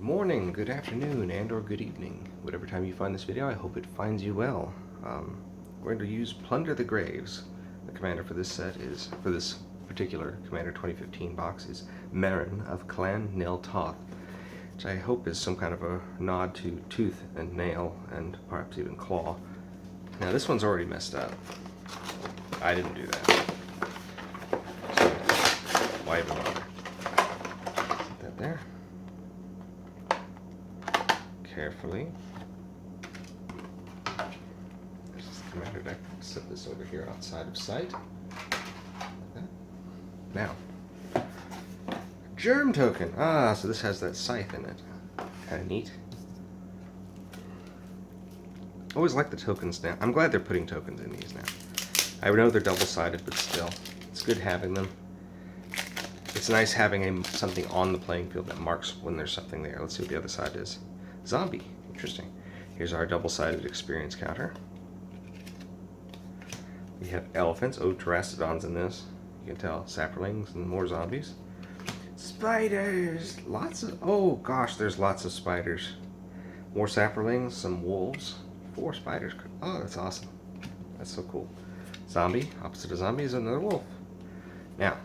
Morning, good afternoon, and or good evening. Whatever time you find this video, I hope it finds you well. We're going to use Plunder the Graves. The commander for this set is, for this particular Commander 2015 box, is Merrin of Clan Nil Toth, which I hope is some kind of a nod to tooth and nail, and perhaps even claw. Now this one's already messed up. I didn't do that. So, why even bother? Put that there. Carefully. There's this commander deck. Set this over here outside of sight. Like that. Now, germ token. So this has that scythe in it. Kind of neat. Always like the tokens now. I'm glad they're putting tokens in these now. I know they're double-sided, but still, it's good having them. It's nice having something on the playing field that marks when there's something there. Let's see what the other side is. Zombie. Interesting. Here's our double-sided experience counter. We have elephants. Oh, pterastodons in this. You can tell. Saplings and more zombies. Spiders! Lots of... Oh, gosh, there's lots of spiders. More saplings, some wolves. 4 spiders. Oh, that's awesome. That's so cool. Zombie. Opposite of zombie is another wolf. Now,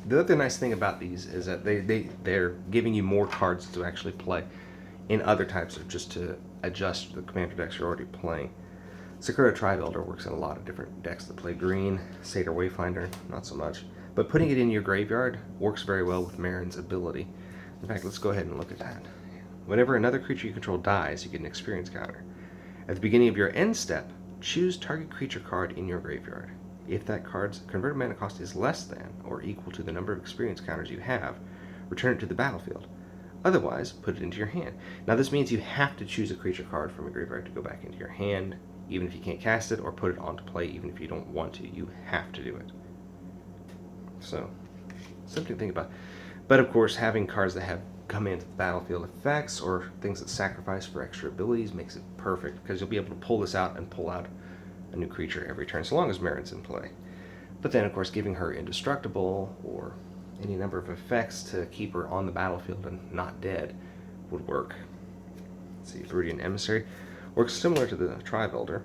the other nice thing about these is that they're giving you more cards to actually play in other types of just to adjust the commander decks you're already playing. Sakura Tri-Builder works in a lot of different decks that play green. Satyr Wayfinder, not so much. But putting it in your graveyard works very well with Merrin's ability. In fact, let's go ahead and look at that. Whenever another creature you control dies, you get an experience counter. At the beginning of your end step, choose target creature card in your graveyard. If that card's converted mana cost is less than or equal to the number of experience counters you have, return it to the battlefield. Otherwise, put it into your hand. Now this means you have to choose a creature card from your graveyard to go back into your hand, even if you can't cast it, or put it onto play even if you don't want to. You have to do it. So, something to think about. But of course, having cards that have come into the battlefield effects or things that sacrifice for extra abilities makes it perfect, because you'll be able to pull this out and pull out a new creature every turn, so long as Merrin's in play. But then, of course, giving her indestructible or any number of effects to keep her on the battlefield and not dead would work. Let's see, Viridian Emissary works similar to the Tri-Builder.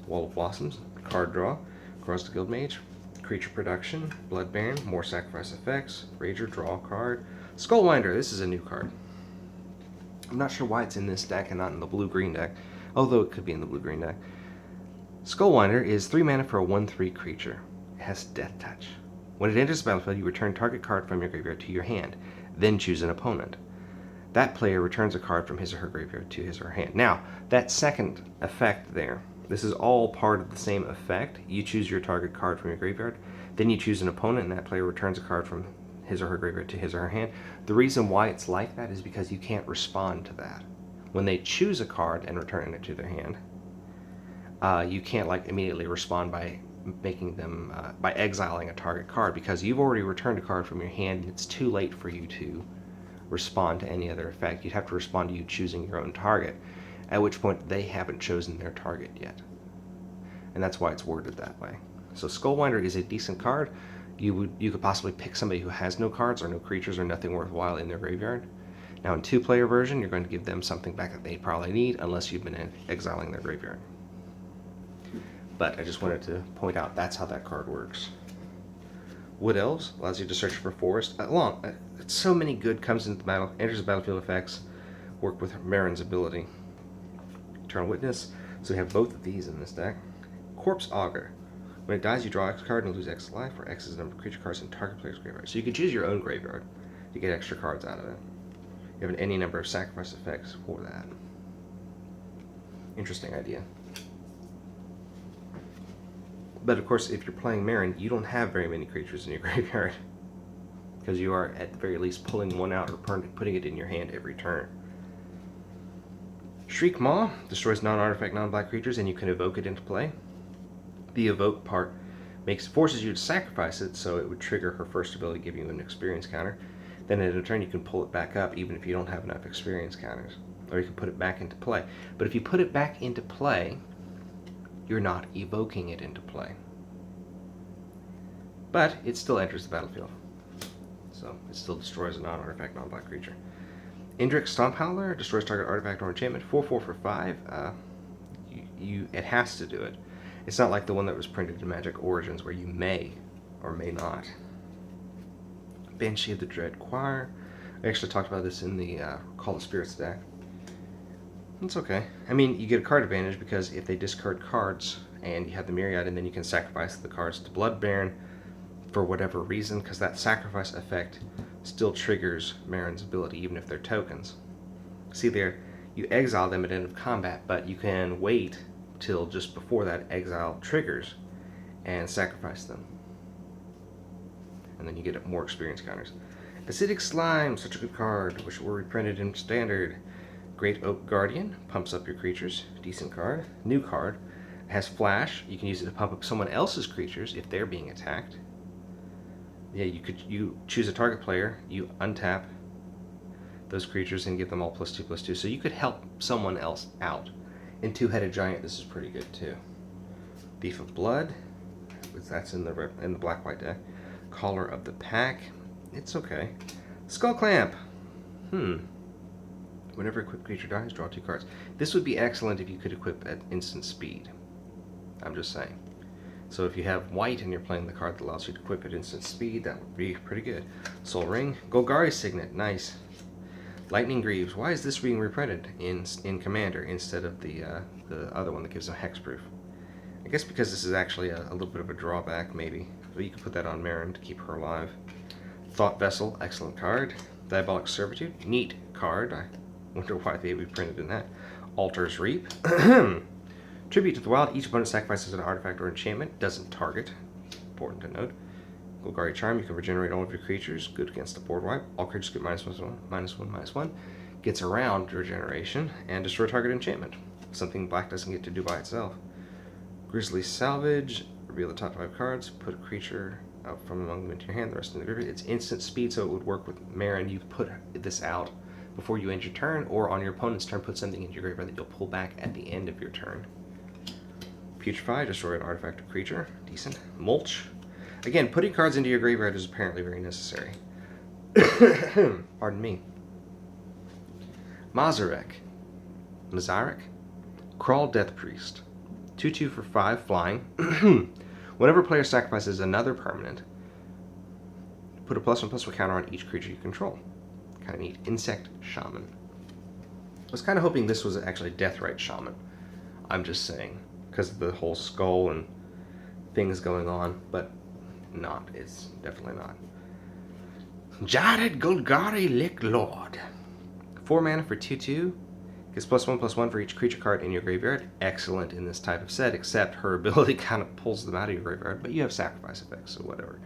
Wall of Blossoms, card draw, Cross the Guildmage, creature production, Bloodbaron, more sacrifice effects, Rager, draw a card. Skullwinder, this is a new card. I'm not sure why it's in this deck and not in the blue-green deck, although it could be in the blue-green deck. Skullwinder is 3 mana for a 1/3 creature. It has Death Touch. When it enters the battlefield, you return target card from your graveyard to your hand, then choose an opponent. That player returns a card from his or her graveyard to his or her hand. Now, that second effect there, this is all part of the same effect. You choose your target card from your graveyard, then you choose an opponent, and that player returns a card from his or her graveyard to his or her hand. The reason why it's like that is because you can't respond to that. When they choose a card and return it to their hand, you can't like immediately respond by making them by exiling a target card, because you've already returned a card from your hand and it's too late for you to respond to any other effect. You'd have to respond to you choosing your own target, at which point they haven't chosen their target yet. And that's why it's worded that way. So Skullwinder is a decent card. You could possibly pick somebody who has no cards or no creatures or nothing worthwhile in their graveyard. Now in 2-player version, you're going to give them something back that they probably need, unless you've been exiling their graveyard. But I just wanted to point out that's how that card works. Wood Elves allows you to search for forest. So many good comes into the battle, enters the battlefield effects, work with Merrin's ability. Eternal Witness, so we have both of these in this deck. Corpse Augur. When it dies, you draw X card and lose X life, where X is the number of creature cards in target player's graveyard. So you can choose your own graveyard to get extra cards out of it. You have any number of sacrifice effects for that. Interesting idea. But of course, if you're playing Merrin, you don't have very many creatures in your graveyard, because you are at the very least pulling one out or putting it in your hand every turn. Shriek Maw destroys non-artifact, non-black creatures, and you can evoke it into play. The evoke part forces you to sacrifice it, so it would trigger her first ability, giving you an experience counter. Then in a turn, you can pull it back up, even if you don't have enough experience counters, or you can put it back into play. But if you put it back into play, you're not evoking it into play. But it still enters the battlefield. So it still destroys a non-artifact, non-black creature. Indrik Stomp Howler destroys target artifact or enchantment. 4/4 for 5. It has to do it. It's not like the one that was printed in Magic Origins where you may or may not. Banshee of the Dread Choir. I actually talked about this in the Call of Spirits deck. It's okay. I mean, you get a card advantage because if they discard cards and you have the Myriad, and then you can sacrifice the cards to Blood Baron for whatever reason, because that sacrifice effect still triggers Marin's ability, even if they're tokens. See there, you exile them at end of combat, but you can wait till just before that exile triggers and sacrifice them. And then you get more experience counters. Acidic Slime, such a good card, which were reprinted in Standard. Great Oak Guardian, pumps up your creatures, decent card. New card, it has Flash, you can use it to pump up someone else's creatures if they're being attacked. Yeah, you choose a target player, you untap those creatures and give them all +2/+2. So you could help someone else out. In Two-Headed Giant, this is pretty good too. Thief of Blood, that's in the black-white deck. Caller of the Pack, it's okay. Skull Clamp, Whenever equipped creature dies, draw 2 cards. This would be excellent if you could equip at instant speed. I'm just saying. So if you have white and you're playing the card that allows you to equip at instant speed, that would be pretty good. Soul Ring, Golgari Signet, nice. Lightning Greaves, why is this being reprinted in Commander instead of the other one that gives them hexproof? I guess because this is actually a little bit of a drawback, maybe. But you could put that on Marin to keep her alive. Thought Vessel, excellent card. Diabolic Servitude, neat card. I wonder why they would be printed in that. Altar's Reap. Tribute to the Wild, each opponent sacrifices an artifact or enchantment, doesn't target. Important to note. Golgari Charm, you can regenerate all of your creatures, good against the board wipe. All creatures get -1/-1/-1. Gets around regeneration, and destroy target enchantment. Something black doesn't get to do by itself. Grisly Salvage, reveal the top 5 cards, put a creature out from among them into your hand, the rest in the graveyard. It's instant speed, so it would work with Marin. You put this out before you end your turn, or on your opponent's turn, put something into your graveyard that you'll pull back at the end of your turn. Putrefy, destroy an artifact or creature, decent. Mulch, again, putting cards into your graveyard is apparently very necessary. Pardon me. Mazarek, Crawl Death Priest, 2/2 for 5, flying. Whenever a player sacrifices another permanent, put a +1/+1 counter on each creature you control. Kind of neat. Insect Shaman. I was kind of hoping this was actually Deathrite Shaman. I'm just saying, because of the whole skull and things going on, but not. It's definitely not. Jared Golgari Lick Lord. 4 mana for 2/2. Gets +1/+1 for each creature card in your graveyard. Excellent in this type of set, except her ability kind of pulls them out of your graveyard, but you have sacrifice effects, so whatever.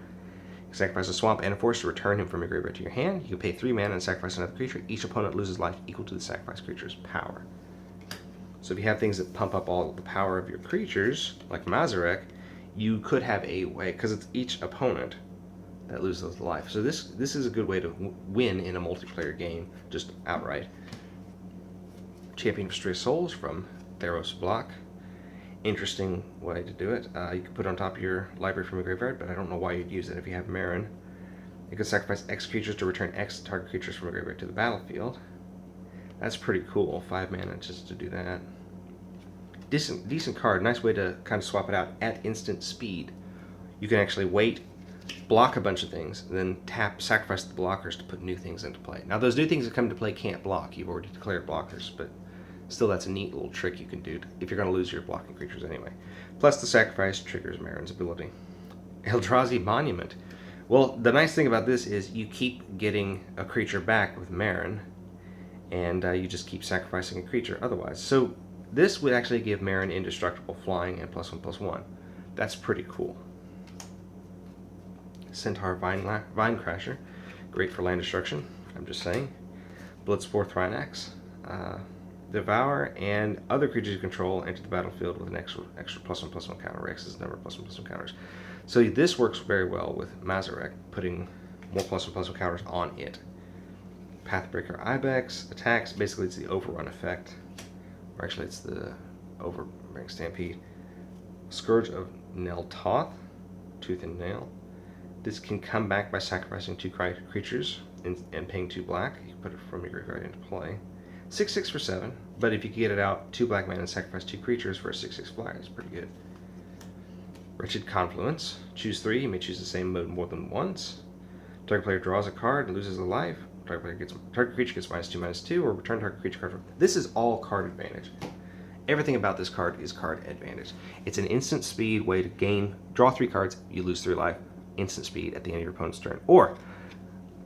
You sacrifice a swamp and a forest to return him from your graveyard to your hand. You can pay 3 mana and sacrifice another creature. Each opponent loses life equal to the sacrificed creature's power. So if you have things that pump up all the power of your creatures, like Mazarek, you could have a way, because it's each opponent that loses life. So this is a good way to win in a multiplayer game, just outright. Champion of Stray Souls from Theros Block. Interesting way to do it. You can put it on top of your library from your graveyard, but I don't know why you'd use it if you have Marin. You can sacrifice X creatures to return X target creatures from your graveyard to the battlefield. That's pretty cool. 5 mana just to do that. Decent card. Nice way to kind of swap it out at instant speed. You can actually wait, block a bunch of things, and then sacrifice the blockers to put new things into play. Now those new things that come into play can't block. You've already declared blockers, but still, that's a neat little trick you can do if you're going to lose your blocking creatures anyway. Plus, the sacrifice triggers Marin's ability. Eldrazi Monument. Well, the nice thing about this is you keep getting a creature back with Marin, and you just keep sacrificing a creature otherwise. So this would actually give Marin indestructible flying and +1/+1. That's pretty cool. Centaur Vinecrasher. Great for land destruction, I'm just saying. Bloodspore Thrinax. Devour and other creatures you control enter the battlefield with an extra +1/+1 counter. Rex's number of +1/+1 counters. So this works very well with Mazarek, putting more +1/+1 counters on it. Pathbreaker Ibex attacks. Basically, it's the overrun effect. Or actually, it's the overbearing stampede. Scourge of Neltoth, Tooth and Nail. This can come back by sacrificing 2 creatures and paying 2 black. You put it from your graveyard into play. 6/6 for 7, but if you can get it out, 2 black mana and sacrifice 2 creatures for a 6/6 flyer, it's pretty good. Wretched Confluence. Choose 3. You may choose the same mode more than once. Target player draws a card and loses a life. Target creature gets -2/-2, or return target creature card. This is all card advantage. Everything about this card is card advantage. It's an instant speed way to draw 3 cards, you lose 3 life, instant speed at the end of your opponent's turn. Or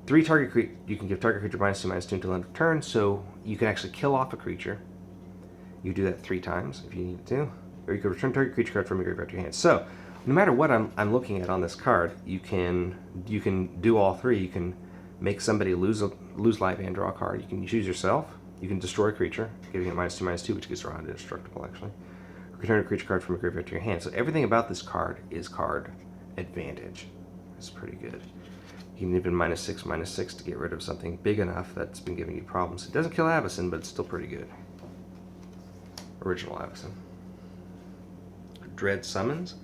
you can give target creature -2/-2 until end of turn, so you can actually kill off a creature. You do that 3 times if you need to, or you can return target creature card from your graveyard to your hand. So no matter what I'm looking at on this card, you can do all 3. You can make somebody lose life and draw a card. You can choose yourself. You can destroy a creature, giving it -2/-2, which gets drawn indestructible actually. Return a creature card from your graveyard to your hand. So everything about this card is card advantage. It's pretty good. You can even -6/-6 to get rid of something big enough that's been giving you problems. It doesn't kill Avacyn, but it's still pretty good. Original Avacyn. Dread Summons.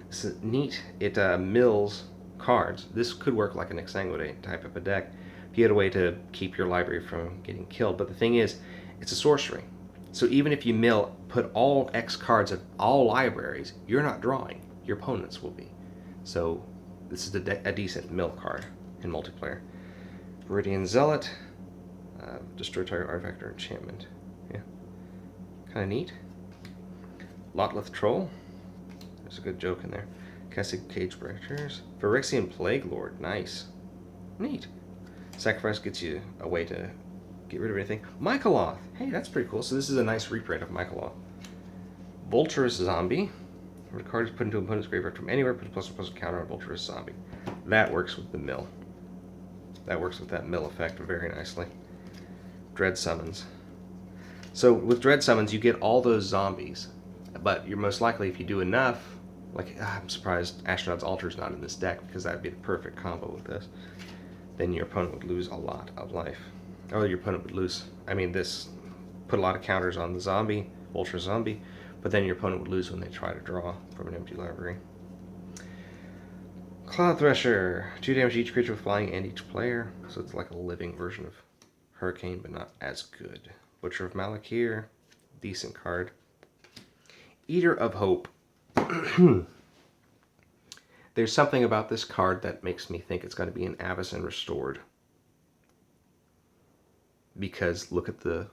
This is neat. It mills cards. This could work like an Exsanguinate type of a deck if you had a way to keep your library from getting killed. But the thing is, it's a sorcery. So even if you put all X cards of all libraries, you're not drawing. Your opponents will be. So this is a decent mill card in multiplayer. Viridian Zealot. Destroy target artifact or enchantment. Yeah. Kind of neat. Lotleth Troll. There's a good joke in there. Cassid Cage Breakers. Phyrexian Plague Lord. Nice. Neat. Sacrifice gets you a way to get rid of anything. Michaeloth. Hey, that's pretty cool. So this is a nice reprint of Michaeloth. Vulturous Zombie. When a card is put into an opponent's graveyard from anywhere, put a +1/+1 counter on Vulturous Zombie. That works with the mill. That works with that mill effect very nicely. Dread Summons. So with Dread Summons, you get all those zombies, but you're most likely, if you do enough, I'm surprised Astronaut's Altar's not in this deck, because that would be the perfect combo with this. Then your opponent would lose a lot of life. Or your opponent would lose, this put a lot of counters on the zombie, Vulture Zombie, but then your opponent would lose when they try to draw from an empty library. Cloud Thresher. 2 damage each creature with flying and each player. So it's like a living version of Hurricane, but not as good. Butcher of Malakir. Decent card. Eater of Hope. There's something about this card that makes me think it's going to be an Avacyn Restored. Because look at the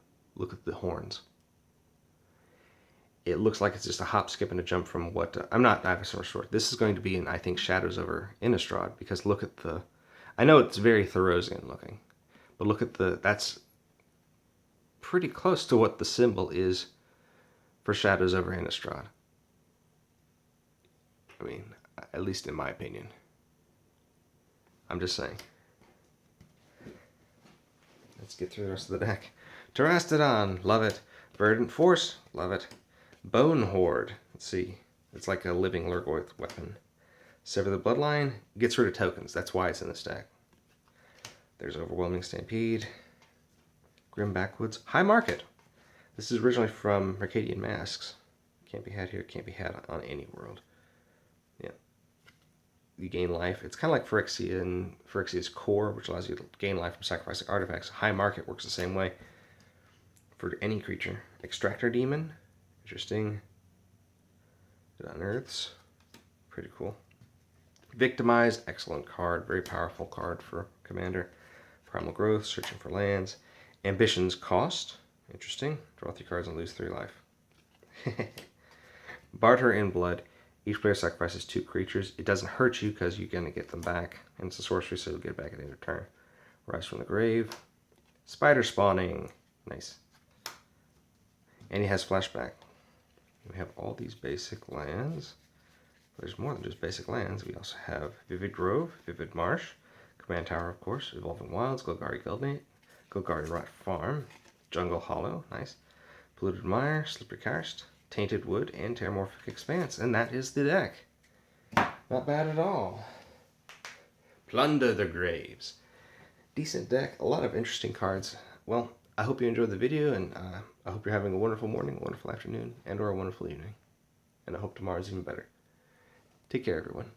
horns. It looks like it's just a hop, skip, and a jump from what... I'm not Avacyn Restored. This is going to be I think, Shadows over Innistrad, because look at the... I know it's very Thorosian looking, but look at that's pretty close to what the symbol is for Shadows over Innistrad. At least in my opinion. I'm just saying. Let's get through the rest of the deck. Terastodon, love it. Verdant Force, love it. Bone Horde, let's see. It's like a living Lurgoyf weapon. Sever the Bloodline, gets rid of tokens. That's why it's in this deck. There's Overwhelming Stampede. Grim Backwoods. High Market. This is originally from Mercadian Masks. Can't be had here, can't be had on any world. Yeah. You gain life. It's kind of like Phyrexia's Core, which allows you to gain life from sacrificing artifacts. High Market works the same way for any creature. Extractor Demon. Interesting. It unearths. Pretty cool. Victimize. Excellent card. Very powerful card for Commander. Primal Growth. Searching for lands. Ambition's Cost. Interesting. Draw 3 cards and lose 3 life. Barter in Blood. Each player sacrifices 2 creatures. It doesn't hurt you because you're going to get them back. And it's a sorcery, so you'll get it back at the end of turn. Rise from the Grave. Spider Spawning. Nice. And he has Flashback. We have all these basic lands. There's more than just basic lands. We also have Vivid Grove, Vivid Marsh, Command Tower, of course, Evolving Wilds, Golgari Guildmate, Golgari Rot Farm, Jungle Hollow, nice, Polluted Mire, Slippery Karst, Tainted Wood, and Terramorphic Expanse. And that is the deck. Not bad at all. Plunder the Graves. Decent deck, a lot of interesting cards. Well, I hope you enjoyed the video, and I hope you're having a wonderful morning, a wonderful afternoon, and or a wonderful evening. And I hope tomorrow's even better. Take care, everyone.